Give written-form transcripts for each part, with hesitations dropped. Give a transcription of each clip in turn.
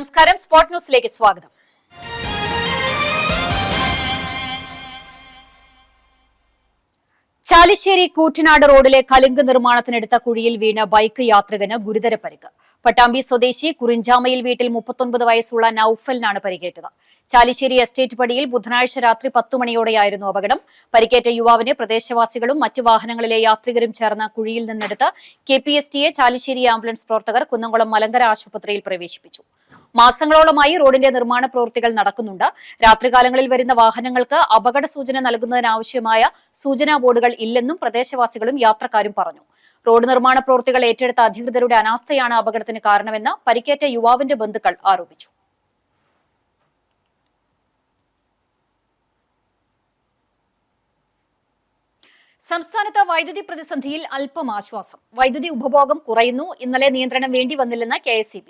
നമസ്കാരം, സ്പോട്ട് ന്യൂസിലേക്ക് സ്വാഗതം. ചാലിശ്ശേരി കൂറ്റനാട് റോഡിലെ കലുങ്ക് നിർമ്മാണത്തിനെടുത്ത കുഴിയിൽ വീണ ബൈക്ക് യാത്രികന് ഗുരുതര പരിക്ക്. പട്ടാമ്പി സ്വദേശി കുറിഞ്ചാമയിൽ വീട്ടിൽ 39 വയസ്സുള്ള നൌഫലിനാണ് പരിക്കേറ്റത്. ചാലിശ്ശേരി എസ്റ്റേറ്റ് പടിയിൽ ബുധനാഴ്ച രാത്രി 10 മണിയോടെയായിരുന്നു അപകടം. പരിക്കേറ്റ യുവാവിനെ പ്രദേശവാസികളും മറ്റു വാഹനങ്ങളിലെ യാത്രികരും ചേർന്ന് കുഴിയിൽ നിന്നെടുത്ത് KPSTA ചാലിശ്ശേരി ആംബുലൻസ് പ്രവർത്തകർ കുന്നംകുളം മലങ്കര ആശുപത്രിയിൽ പ്രവേശിപ്പിച്ചു. മാസങ്ങളോളമായി റോഡിന്റെ നിർമ്മാണ പ്രവൃത്തികൾ നടക്കുന്നുണ്ട്. രാത്രികാലങ്ങളിൽ വരുന്ന വാഹനങ്ങൾക്ക് അപകട സൂചന നൽകുന്നതിനാവശ്യമായ സൂചനാ ബോർഡുകൾ ഇല്ലെന്നും പ്രദേശവാസികളും യാത്രക്കാരും പറഞ്ഞു. റോഡ് നിർമ്മാണ പ്രവൃത്തികൾ ഏറ്റെടുത്ത അധികൃതരുടെ അനാസ്ഥയാണ് അപകടത്തിന് കാരണമെന്ന് പരിക്കേറ്റ യുവാവിന്റെ ബന്ധുക്കൾ ആരോപിച്ചു. സംസ്ഥാനത്ത് വൈദ്യുതി പ്രതിസന്ധിയിൽ അല്പം ആശ്വാസം. വൈദ്യുതി ഉപഭോഗം കുറയുന്നു. ഇന്നലെ നിയന്ത്രണം വേണ്ടി വന്നില്ലെന്ന് KSEB.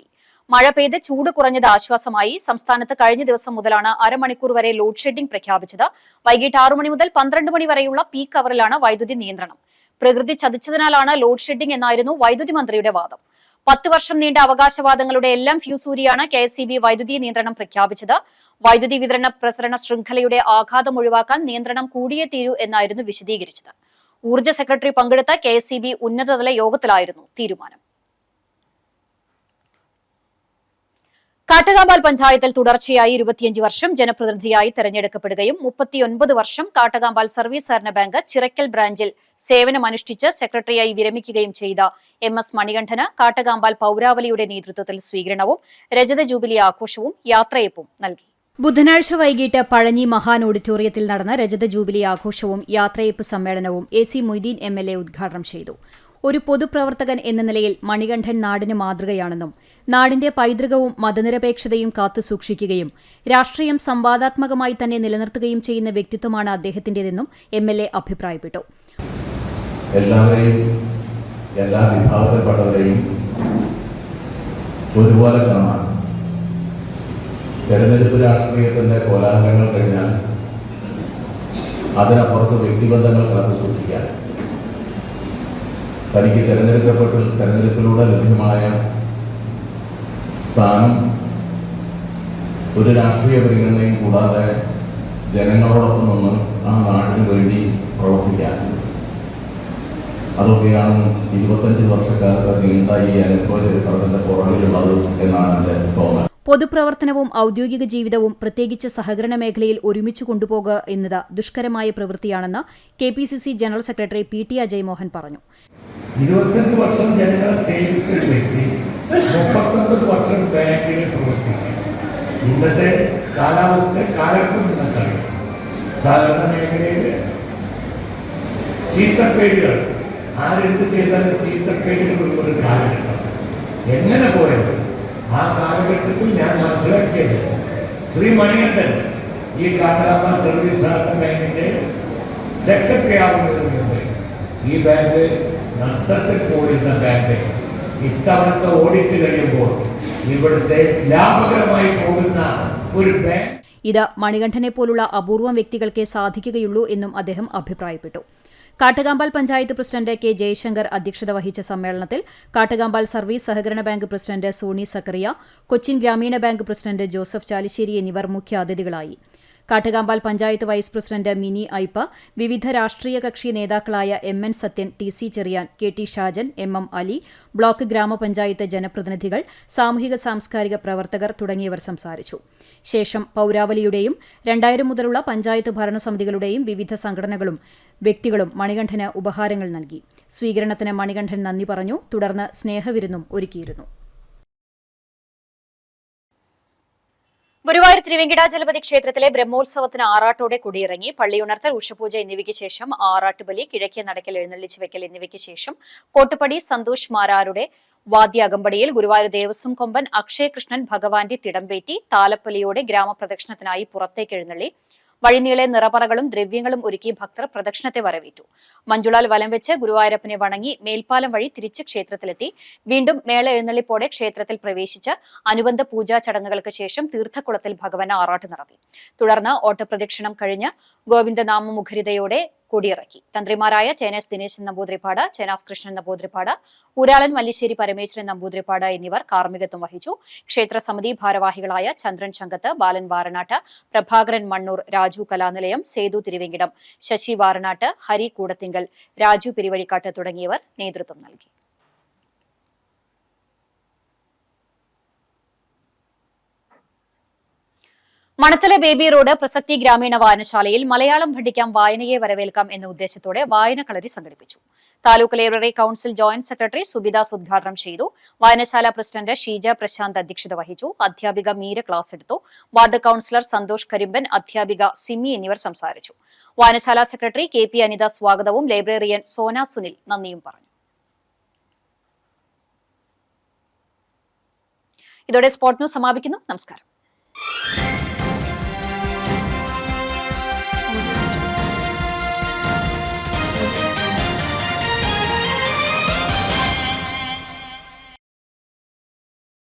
മഴ പെയ്ത് ചൂട് കുറഞ്ഞത് ആശ്വാസമായി. സംസ്ഥാനത്ത് കഴിഞ്ഞ ദിവസം മുതലാണ് അരമണിക്കൂർ വരെ ലോഡ് ഷെഡിംഗ് പ്രഖ്യാപിച്ചത്. വൈകിട്ട് 6 മണി മുതൽ 12 മണി വരെയുള്ള പീക്ക് അവറിലാണ് വൈദ്യുതി നിയന്ത്രണം. പ്രകൃതി ചതിച്ചതിനാലാണ് ലോഡ് ഷെഡിംഗ് എന്നായിരുന്നു വൈദ്യുതി മന്ത്രിയുടെ വാദം. 10 വർഷം നീണ്ട അവകാശവാദങ്ങളുടെ എല്ലാം ഫ്യൂസൂരിയാണ് KSEB വൈദ്യുതി നിയന്ത്രണം പ്രഖ്യാപിച്ചത്. വൈദ്യുതി വിതരണ പ്രസരണ ശൃംഖലയുടെ ആഘാതം ഒഴിവാക്കാൻ നിയന്ത്രണം കൂടിയേ തീരൂ എന്നായിരുന്നു വിശദീകരിച്ചത്. ഊർജ്ജ സെക്രട്ടറി പങ്കെടുത്ത KSEB ഉന്നതതല യോഗത്തിലായിരുന്നു തീരുമാനം. കാട്ടകാമ്പാൽ പഞ്ചായത്തിൽ തുടർച്ചയായി 25 വർഷം ജനപ്രതിനിധിയായി തെരഞ്ഞെടുക്കപ്പെടുകയും 39 വർഷം കാട്ടകാമ്പാൽ സർവീസ് സഹകരണ ബാങ്ക് ചിറക്കൽ ബ്രാഞ്ചിൽ സേവനമനുഷ്ഠിച്ച് സെക്രട്ടറിയായി വിരമിക്കുകയും ചെയ്ത MS മണികണ്ഠന് കാട്ടകാമ്പാൽ പൌരാവലിയുടെ നേതൃത്വത്തിൽ സ്വീകരണവും രജത ജൂബിലി ആഘോഷവും യാത്രയപ്പും നൽകി. ബുധനാഴ്ച വൈകിട്ട് പഴഞ്ഞി മഹാൻ ഓഡിറ്റോറിയത്തിൽ നടന്ന രജത ജൂബിലി ആഘോഷവും യാത്രയപ്പ് സമ്മേളനവും AC മൊയ്തീൻ MLA ഉദ്ഘാടനം ചെയ്തു. ഒരു പൊതുപ്രവർത്തകൻ എന്ന നിലയിൽ മണികണ്ഠൻ നാടിന് മാതൃകയാണെന്നും നാടിന്റെ പൈതൃകവും മതനിരപേക്ഷതയും കാത്തുസൂക്ഷിക്കുകയും രാഷ്ട്രീയം സംവാദാത്മകമായി തന്നെ നിലനിർത്തുകയും ചെയ്യുന്ന വ്യക്തിത്വമാണ് അദ്ദേഹത്തിന്റേതെന്നും MLA അഭിപ്രായപ്പെട്ടു. എല്ലാവരെയും എല്ലാ വിഭാഗത്തിൽപ്പെട്ടവരെയും ഒരുപോലെ കാണാൻ, തെരഞ്ഞെടുപ്പ് രാഷ്ട്രീയത്തിന്റെ കോലാഹലങ്ങൾ കഴിഞ്ഞാൽ അതിനപ്പുറത്ത് വ്യക്തിബന്ധങ്ങൾ കാത്തുസൂക്ഷിക്കാൻ തനിക്ക് തെരഞ്ഞെടുപ്പിലൂടെ ലഭ്യമായ സ്ഥാനം ഒരു രാഷ്ട്രീയ പരിഗണനയും കൂടാതെ ജനങ്ങളോടൊപ്പം നിന്ന് ആ നാടിനു വേണ്ടി പ്രവർത്തിക്കാൻ, അതൊക്കെയാണ് 25 വർഷക്കാലത്തെ നീണ്ട ഈ അനുഭവ ചരിത്രത്തിന്റെ പുറകിലുള്ളത് എന്നാണ് എന്റെ തോന്നൽ. പൊതുപ്രവർത്തനവും ഔദ്യോഗിക ജീവിതവും പ്രത്യേകിച്ച് സഹകരണ മേഖലയിൽ ഒരുമിച്ച് കൊണ്ടുപോകുക എന്നത് ദുഷ്കരമായ പ്രവൃത്തിയാണെന്ന് KPCC general secretary PT Ajaymohan പറഞ്ഞു. 25 വർഷം ജനങ്ങളെ സേവിച്ച ഒരു വ്യക്തി 39 വർഷം ബാങ്കിൽ പ്രവർത്തിക്കും. ഇന്നത്തെ കാലഘട്ടം നിങ്ങൾക്കറിയാം. സഹകരണ മേഖലയിൽ ചീത്തപ്പേരുകൾ, ആരെന്ത് ചെയ്താലും ചീത്തപ്പേരുകളുള്ള ഒരു കാലഘട്ടം. എങ്ങനെ പോയത് ആ കാലഘട്ടത്തിൽ ഞാൻ മനസ്സിലാക്കിയത്, ശ്രീ മണികണ്ഠൻ ഈ കാട്ടകാമ്പാൽ സർവീസ് സഹകരണ ബാങ്കിന്റെ സെക്രട്ടറി ആവുന്നതിന് മുമ്പ് ഈ ബാങ്ക് നഷ്ടത്തിൽ പോയിരുന്ന ബാങ്ക് ഇത്തവണത്തെ ഓഡിറ്റ് കഴിയുമ്പോൾ ഇവിടുത്തെ ലാഭകരമായി പോകുന്ന ഒരു ബാങ്ക്. ഇത് മണികണ്ഠനെ പോലുള്ള അപൂർവം വ്യക്തികൾക്കേ സാധിക്കുകയുള്ളൂ എന്നും അദ്ദേഹം അഭിപ്രായപ്പെട്ടു. കാട്ടകാമ്പാൽ പഞ്ചായത്ത് പ്രസിഡന്റ് K ജയശങ്കർ അധ്യക്ഷത വഹിച്ച സമ്മേളനത്തിൽ കാട്ടകാമ്പാൽ സർവീസ് സഹകരണ ബാങ്ക് പ്രസിഡന്റ് സോണി സക്കറിയ, കൊച്ചിൻ ഗ്രാമീണ ബാങ്ക് പ്രസിഡന്റ് ജോസഫ് ചാലിശ്ശേരി എന്നിവർ മുഖ്യാതിഥികളായി. കാട്ടകാമ്പാൽ പഞ്ചായത്ത് വൈസ് പ്രസിഡന്റ് മിനി ഐപ്പ, വിവിധ രാഷ്ട്രീയ കക്ഷി നേതാക്കളായ MN Sathyan, TC Cherian, KT Shajan, MM Ali, block ഗ്രാമപഞ്ചായത്ത് ജനപ്രതിനിധികൾ, സാമൂഹിക സാംസ്കാരിക പ്രവർത്തകർ തുടങ്ങിയവർ സംസാരിച്ചു. ശേഷം പൌരാവലിയുടെയും 2000 മുതലുള്ള പഞ്ചായത്ത് ഭരണസമിതികളുടെയും വിവിധ സംഘടനകളും വ്യക്തികളും മണികണ്ഠന് ഉപഹാരങ്ങൾ നൽകി. സ്വീകരണത്തിന് മണികണ്ഠൻ നന്ദി പറഞ്ഞു. തുടർന്ന് സ്നേഹവിരുന്നും ഒരുക്കിയിരുന്നു. ഗുരുവായൂർ തിരുവെങ്കിടാചലപതി ക്ഷേത്രത്തിലെ ബ്രഹ്മോത്സവത്തിന് ആറാട്ടോടെ കൊടിയിറങ്ങി. പള്ളിയുണർത്തൽ, ഉഷപൂജ എന്നിവയ്ക്ക് ശേഷം ആറാട്ടുബലി, കിഴക്കേ നടക്കൽ, എഴുന്നള്ളിച്ചു വെക്കൽ എന്നിവയ്ക്ക് ശേഷം കോട്ടുപടി സന്തോഷ് മാരാരുടെ വാദ്യ അകമ്പടിയിൽ ഗുരുവായൂർ ദേവസ്വം കൊമ്പൻ അക്ഷയകൃഷ്ണൻ ഭഗവാന്റെ തിടമ്പേറ്റി താലപ്പൊലിയോടെ ഗ്രാമപ്രദക്ഷിണത്തിനായി പുറത്തേക്ക് എഴുന്നള്ളി. വഴിനീളെ നിറപറകളും ദ്രവ്യങ്ങളും ഒരുക്കി ഭക്തർ പ്രദക്ഷിണത്തെ വരവേറ്റു. മഞ്ജുളാൽ വലം വെച്ച് ഗുരുവായൂരപ്പനെ വണങ്ങി മേൽപ്പാലം വഴി തിരിച്ച് ക്ഷേത്രത്തിലെത്തി. വീണ്ടും മേള എഴുന്നള്ളിപ്പോടെ ക്ഷേത്രത്തിൽ പ്രവേശിച്ച് അനുബന്ധ പൂജാ ചടങ്ങുകൾക്ക് ശേഷം തീർത്ഥക്കുളത്തിൽ ഭഗവാന് ആറാട്ട് നടത്തി. തുടർന്ന് ഓട്ടപ്രദക്ഷിണം കഴിഞ്ഞ് ഗോവിന്ദനാമമുഖരിതയോടെ കൊടിയിറക്കി. തന്ത്രിമാരായ ചേനേസ് ദിനേശൻ നമ്പൂതിരിപ്പാട്, ചേനാസ് കൃഷ്ണൻ നമ്പൂതിരിപ്പാട്, ഊരാളൻ മല്ലിശ്ശേരി പരമേശ്വരൻ നമ്പൂതിരിപ്പാട് എന്നിവർ കാർമ്മികത്വം വഹിച്ചു. ക്ഷേത്ര സമിതി ഭാരവാഹികളായ ചന്ദ്രൻ ചങ്കത്ത്, ബാലൻ വാറനാട്ട്, പ്രഭാകരൻ മണ്ണൂർ, രാജു കലാനിലയം, സേതു തിരുവെങ്കിടം, ശശി വാറനാട്ട്, ഹരി കൂടത്തിങ്കൽ, രാജു പെരുവഴിക്കാട്ട് തുടങ്ങിയവർ നേതൃത്വം നൽകി. മണത്തല ബേബി റോഡ് പ്രസക്തി ഗ്രാമീണ വായനശാലയിൽ മലയാളം പഠിക്കാം, വായനയെ വരവേൽക്കാം എന്ന ഉദ്ദേശത്തോടെ വായനക്കളരി സംഘടിപ്പിച്ചു. Taluk library council joint secretary Subidas ഉദ്ഘാടനം ചെയ്തു. വായനശാല പ്രസിഡന്റ് ഷീജ പ്രശാന്ത് അധ്യക്ഷത വഹിച്ചു. അധ്യാപിക മീര ക്ലാസ് എടുത്തു. വാർഡ് കൌൺസിലർ സന്തോഷ് കരിമ്പൻ, അധ്യാപിക സിമി എന്നിവർ സംസാരിച്ചു. വായനശാല സെക്രട്ടറി KP അനിത സ്വാഗതവും ലൈബ്രറിയൻ സോന സുനിൽ നന്ദിയും പറഞ്ഞു. ഇതോടെ സ്പോർട് ന്യൂസ് സമാപിക്കുന്നു. നമസ്കാരം.